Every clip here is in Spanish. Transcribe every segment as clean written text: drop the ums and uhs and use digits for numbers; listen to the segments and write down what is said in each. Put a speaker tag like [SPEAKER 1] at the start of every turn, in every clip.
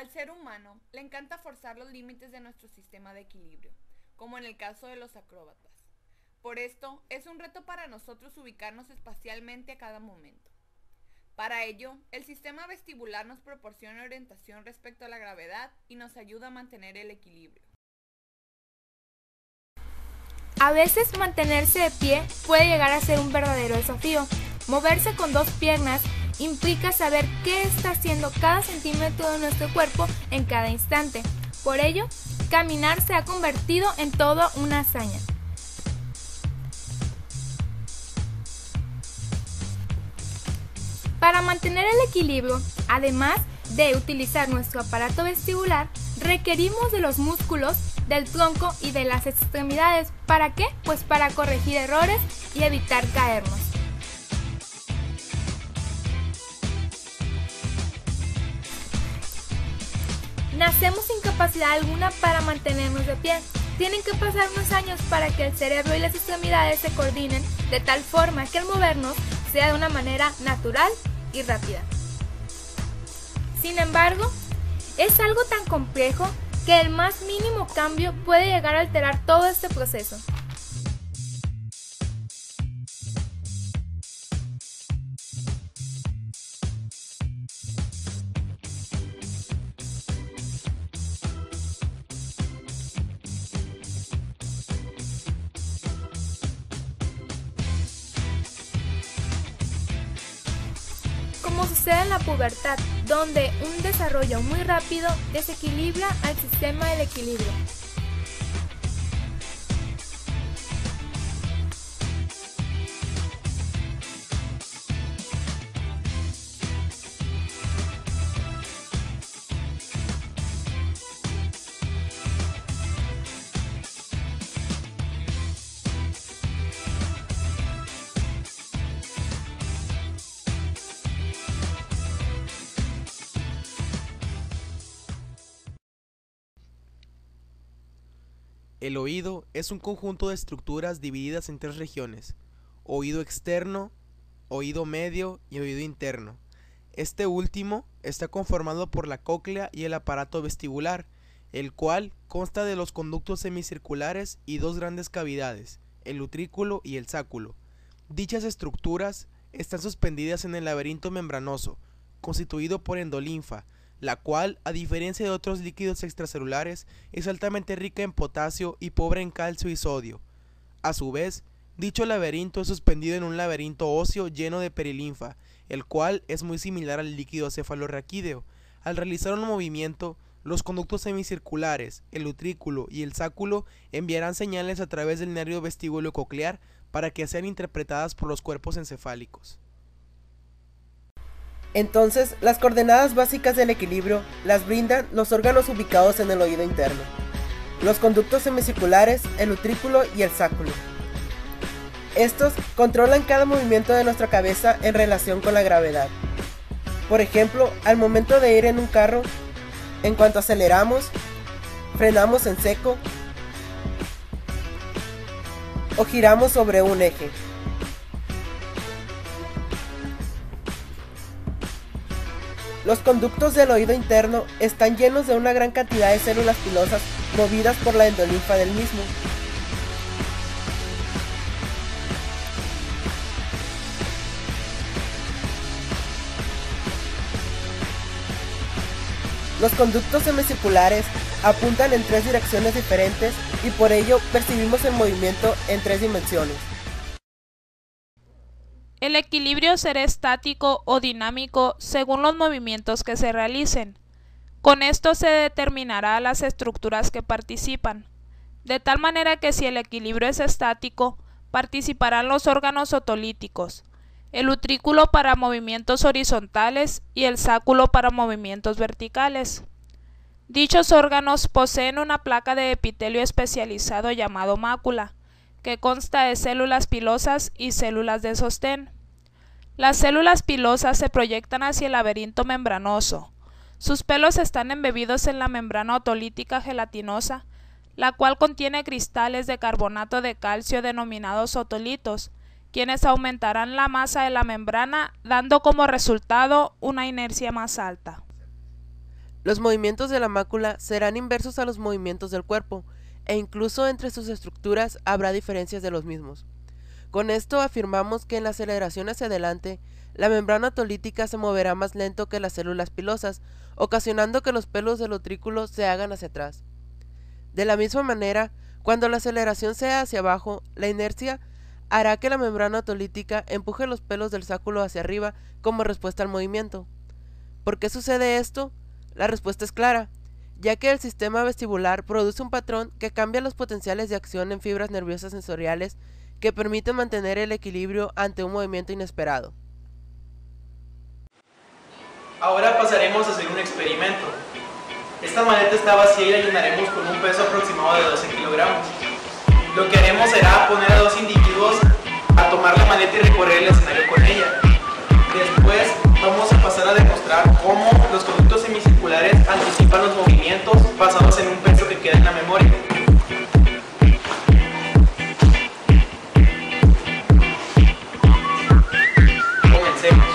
[SPEAKER 1] Al ser humano le encanta forzar los límites de nuestro sistema de equilibrio, como en el caso de los acróbatas. Por esto, es un reto para nosotros ubicarnos espacialmente a cada momento. Para ello, el sistema vestibular nos proporciona orientación respecto a la gravedad y nos ayuda a mantener el equilibrio.
[SPEAKER 2] A veces mantenerse de pie puede llegar a ser un verdadero desafío. Moverse con dos piernas implica saber qué está haciendo cada centímetro de nuestro cuerpo en cada instante. Por ello, caminar se ha convertido en toda una hazaña. Para mantener el equilibrio, además de utilizar nuestro aparato vestibular, requerimos de los músculos, del tronco y de las extremidades. ¿Para qué? Pues para corregir errores y evitar caernos. Nacemos sin capacidad alguna para mantenernos de pie. Tienen que pasar unos años para que el cerebro y las extremidades se coordinen de tal forma que el movernos sea de una manera natural y rápida. Sin embargo, es algo tan complejo que el más mínimo cambio puede llegar a alterar todo este proceso. Como sucede en la pubertad, donde un desarrollo muy rápido desequilibra al sistema del equilibrio.
[SPEAKER 3] El oído es un conjunto de estructuras divididas en tres regiones: oído externo, oído medio y oído interno. Este último está conformado por la cóclea y el aparato vestibular, el cual consta de los conductos semicirculares y dos grandes cavidades, el utrículo y el sáculo. Dichas estructuras están suspendidas en el laberinto membranoso, constituido por endolinfa, la cual, a diferencia de otros líquidos extracelulares, es altamente rica en potasio y pobre en calcio y sodio. A su vez, dicho laberinto es suspendido en un laberinto óseo lleno de perilinfa, el cual es muy similar al líquido cefalorraquídeo. Al realizar un movimiento, los conductos semicirculares, el utrículo y el sáculo enviarán señales a través del nervio vestíbulo coclear para que sean interpretadas por los cuerpos encefálicos.
[SPEAKER 4] Entonces, las coordenadas básicas del equilibrio las brindan los órganos ubicados en el oído interno, los conductos semicirculares, el utrículo y el sáculo. Estos controlan cada movimiento de nuestra cabeza en relación con la gravedad. Por ejemplo, al momento de ir en un carro, en cuanto aceleramos, frenamos en seco o giramos sobre un eje. Los conductos del oído interno están llenos de una gran cantidad de células pilosas movidas por la endolinfa del mismo. Los conductos semicirculares apuntan en tres direcciones diferentes y por ello percibimos el movimiento en tres dimensiones.
[SPEAKER 5] El equilibrio será estático o dinámico según los movimientos que se realicen. Con esto se determinará las estructuras que participan, de tal manera que si el equilibrio es estático, participarán los órganos otolíticos, el utrículo para movimientos horizontales y el sáculo para movimientos verticales. Dichos órganos poseen una placa de epitelio especializado llamado mácula, que consta de células pilosas y células de sostén. Las células pilosas se proyectan hacia el laberinto membranoso. Sus pelos están embebidos en la membrana otolítica gelatinosa, la cual contiene cristales de carbonato de calcio denominados otolitos, quienes aumentarán la masa de la membrana, dando como resultado una inercia más alta.
[SPEAKER 4] Los movimientos de la mácula serán inversos a los movimientos del cuerpo, e incluso entre sus estructuras habrá diferencias de los mismos. Con esto afirmamos que en la aceleración hacia adelante, la membrana otolítica se moverá más lento que las células pilosas, ocasionando que los pelos del utrículo se hagan hacia atrás. De la misma manera, cuando la aceleración sea hacia abajo, la inercia hará que la membrana otolítica empuje los pelos del sáculo hacia arriba como respuesta al movimiento. ¿Por qué sucede esto? La respuesta es clara, ya que el sistema vestibular produce un patrón que cambia los potenciales de acción en fibras nerviosas sensoriales que permiten mantener el equilibrio ante un movimiento inesperado.
[SPEAKER 3] Ahora pasaremos a hacer un experimento. Esta maleta está vacía y la llenaremos con un peso aproximado de 12 kilogramos. Lo que haremos será poner a 2 individuos a tomar la maleta y recorrer el escenario con ella. Después vamos a pasar a demostrar cómo los conductos semicirculares anticipan los movimientos basados en un peso que queda en la memoria. Comencemos.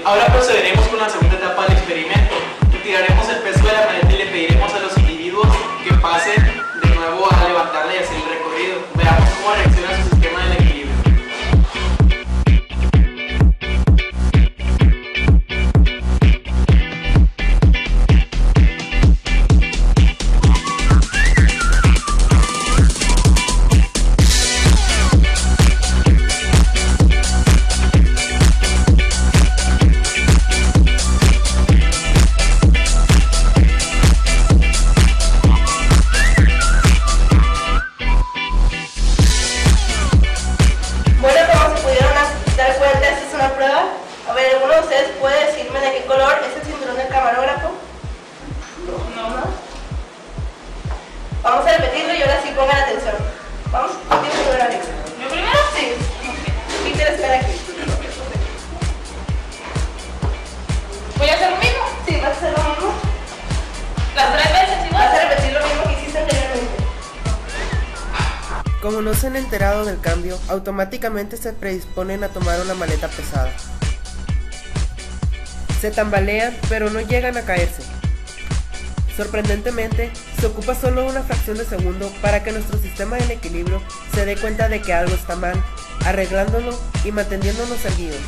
[SPEAKER 3] Ahora procederemos con la segunda etapa del experimento. Retiraremos el peso de la maleta y le pediremos a los individuos que pasen de nuevo a levantarla y hacer el recorrido. Veamos cómo reacciona su sistema del equilibrio.
[SPEAKER 6] Vamos a repetirlo y ahora sí pongan atención. Vamos, dime primero, Alexa. ¿Yo primero? Sí. Peter, espera aquí. ¿Voy a hacer lo mismo? Sí, vas a hacer lo mismo. ¿Las 3 veces igual? Vas a repetir lo mismo que hiciste anteriormente.
[SPEAKER 4] Como no se han enterado del cambio, automáticamente se predisponen a tomar una maleta pesada. Se tambalean, pero no llegan a caerse. Sorprendentemente, se ocupa solo una fracción de segundo para que nuestro sistema del equilibrio se dé cuenta de que algo está mal, arreglándolo y manteniéndonos erguidos.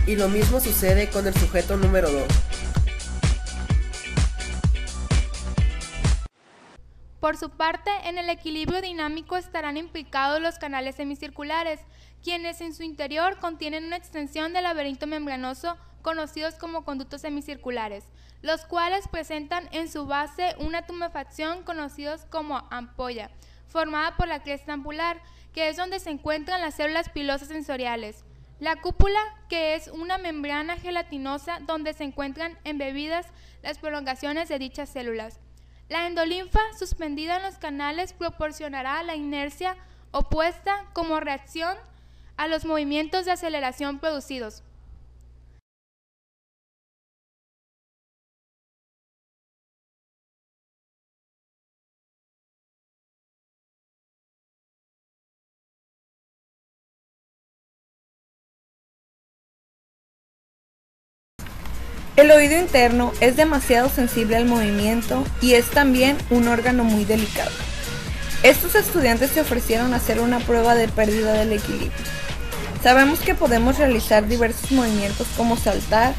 [SPEAKER 4] Y lo mismo sucede con el sujeto número 2.
[SPEAKER 2] Por su parte, en el equilibrio dinámico estarán implicados los canales semicirculares, quienes en su interior contienen una extensión del laberinto membranoso conocidos como conductos semicirculares, los cuales presentan en su base una tumefacción conocidos como ampolla, formada por la cresta ampular, que es donde se encuentran las células pilosas sensoriales. La cúpula, que es una membrana gelatinosa donde se encuentran embebidas las prolongaciones de dichas células. La endolinfa suspendida en los canales proporcionará la inercia opuesta como reacción a los movimientos de aceleración producidos.
[SPEAKER 1] El oído interno es demasiado sensible al movimiento y es también un órgano muy delicado. Estos estudiantes se ofrecieron a hacer una prueba de pérdida del equilibrio. Sabemos que podemos realizar diversos movimientos como saltar,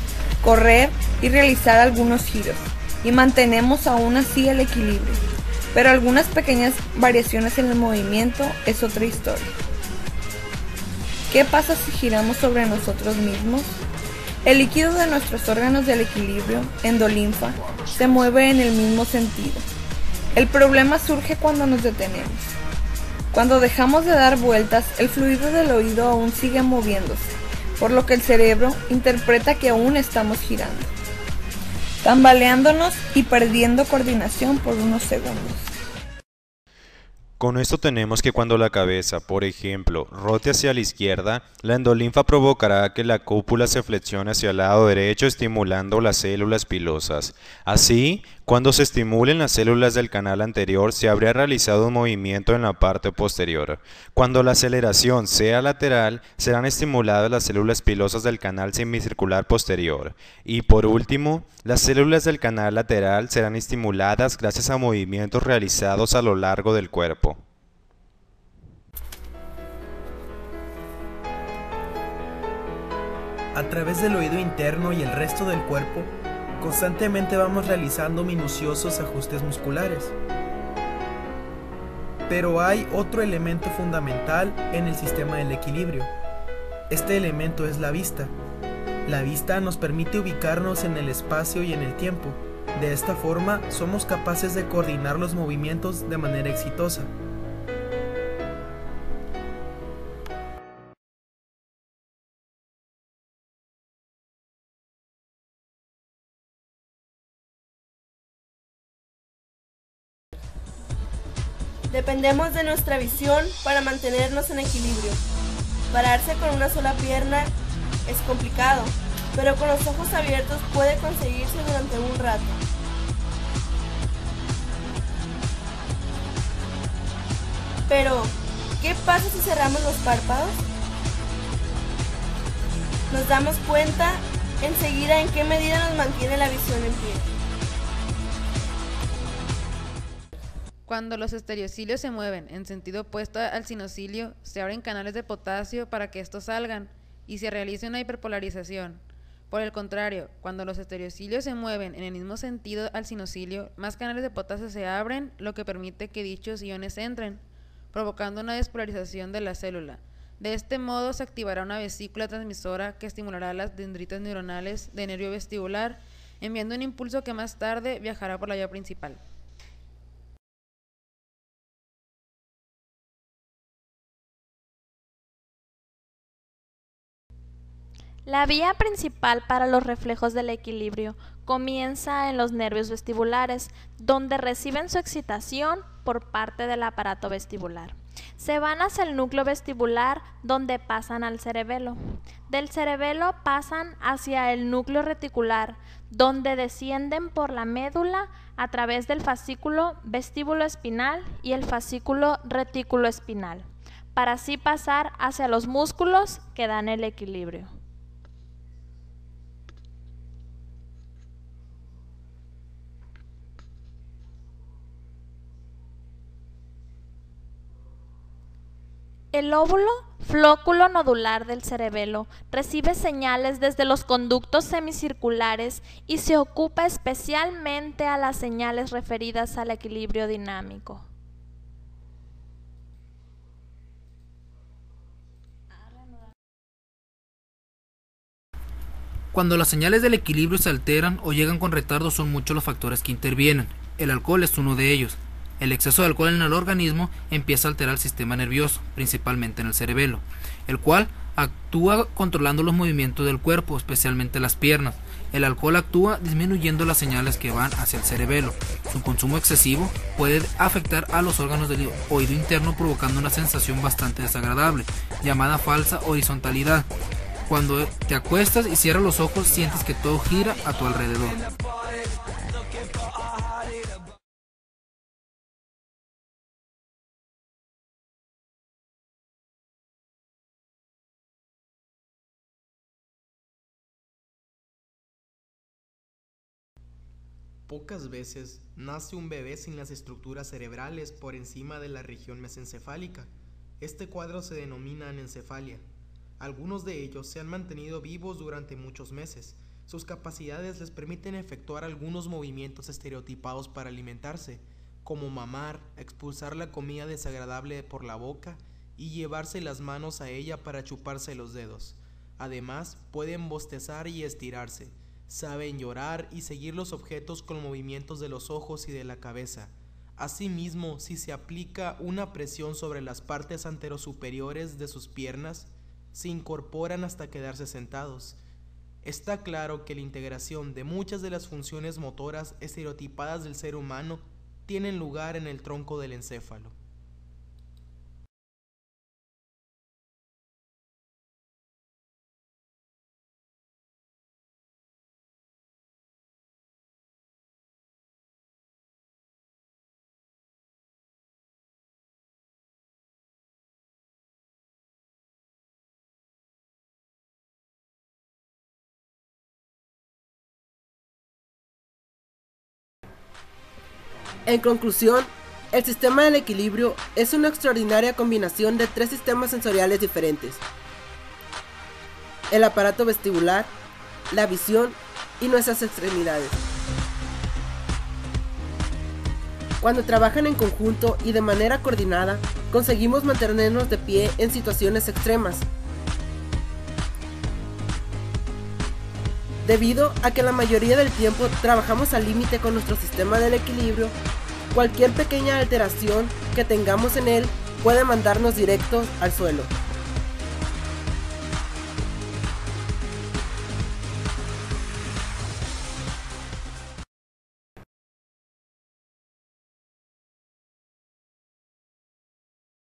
[SPEAKER 1] correr y realizar algunos giros, y mantenemos aún así el equilibrio, pero algunas pequeñas variaciones en el movimiento es otra historia. ¿Qué pasa si giramos sobre nosotros mismos? El líquido de nuestros órganos del equilibrio, endolinfa, se mueve en el mismo sentido. El problema surge cuando nos detenemos. Cuando dejamos de dar vueltas, el fluido del oído aún sigue moviéndose, por lo que el cerebro interpreta que aún estamos girando, tambaleándonos y perdiendo coordinación por unos segundos.
[SPEAKER 7] Con esto tenemos que cuando la cabeza, por ejemplo, rote hacia la izquierda, la endolinfa provocará que la cúpula se flexione hacia el lado derecho estimulando las células pilosas. Así, cuando se estimulen las células del canal anterior, se habría realizado un movimiento en la parte posterior. Cuando la aceleración sea lateral, serán estimuladas las células pilosas del canal semicircular posterior. Y por último, las células del canal lateral serán estimuladas gracias a movimientos realizados a lo largo del cuerpo.
[SPEAKER 3] A través del oído interno y el resto del cuerpo, constantemente vamos realizando minuciosos ajustes musculares. Pero hay otro elemento fundamental en el sistema del equilibrio. Este elemento es la vista. La vista nos permite ubicarnos en el espacio y en el tiempo. De esta forma, somos capaces de coordinar los movimientos de manera exitosa.
[SPEAKER 8] Dependemos de nuestra visión para mantenernos en equilibrio. Pararse con una sola pierna es complicado, pero con los ojos abiertos puede conseguirse durante un rato. Pero, ¿qué pasa si cerramos los párpados? Nos damos cuenta enseguida en qué medida nos mantiene la visión en pie.
[SPEAKER 9] Cuando los estereocilios se mueven en sentido opuesto al sinocilio, se abren canales de potasio para que estos salgan y se realice una hiperpolarización. Por el contrario, cuando los estereocilios se mueven en el mismo sentido al sinocilio, más canales de potasio se abren, lo que permite que dichos iones entren, provocando una despolarización de la célula. De este modo se activará una vesícula transmisora que estimulará las dendritas neuronales de nervio vestibular, enviando un impulso que más tarde viajará por la vía principal.
[SPEAKER 2] La vía principal para los reflejos del equilibrio comienza en los nervios vestibulares, donde reciben su excitación por parte del aparato vestibular. Se van hacia el núcleo vestibular, donde pasan al cerebelo. Del cerebelo pasan hacia el núcleo reticular, donde descienden por la médula a través del fascículo vestíbulo-espinal y el fascículo retículo-espinal, para así pasar hacia los músculos que dan el equilibrio. El óvulo flóculo nodular del cerebelo recibe señales desde los conductos semicirculares y se ocupa especialmente a las señales referidas al equilibrio dinámico.
[SPEAKER 10] Cuando las señales del equilibrio se alteran o llegan con retardo son muchos los factores que intervienen. El alcohol es uno de ellos. El exceso de alcohol en el organismo empieza a alterar el sistema nervioso, principalmente en el cerebelo, el cual actúa controlando los movimientos del cuerpo, especialmente las piernas. El alcohol actúa disminuyendo las señales que van hacia el cerebelo. Su consumo excesivo puede afectar a los órganos del oído interno, provocando una sensación bastante desagradable, llamada falsa horizontalidad. Cuando te acuestas y cierras los ojos, sientes que todo gira a tu alrededor.
[SPEAKER 3] Pocas veces nace un bebé sin las estructuras cerebrales por encima de la región mesencefálica. Este cuadro se denomina anencefalia. Algunos de ellos se han mantenido vivos durante muchos meses. Sus capacidades les permiten efectuar algunos movimientos estereotipados para alimentarse, como mamar, expulsar la comida desagradable por la boca y llevarse las manos a ella para chuparse los dedos. Además, pueden bostezar y estirarse, saben llorar y seguir los objetos con movimientos de los ojos y de la cabeza. Asimismo, si se aplica una presión sobre las partes anterosuperiores de sus piernas, se incorporan hasta quedarse sentados. Está claro que la integración de muchas de las funciones motoras estereotipadas del ser humano tienen lugar en el tronco del encéfalo.
[SPEAKER 4] En conclusión, el sistema del equilibrio es una extraordinaria combinación de 3 sistemas sensoriales diferentes: el aparato vestibular, la visión y nuestras extremidades. Cuando trabajan en conjunto y de manera coordinada, conseguimos mantenernos de pie en situaciones extremas. Debido a que la mayoría del tiempo trabajamos al límite con nuestro sistema del equilibrio, cualquier pequeña alteración que tengamos en él puede mandarnos directos al suelo.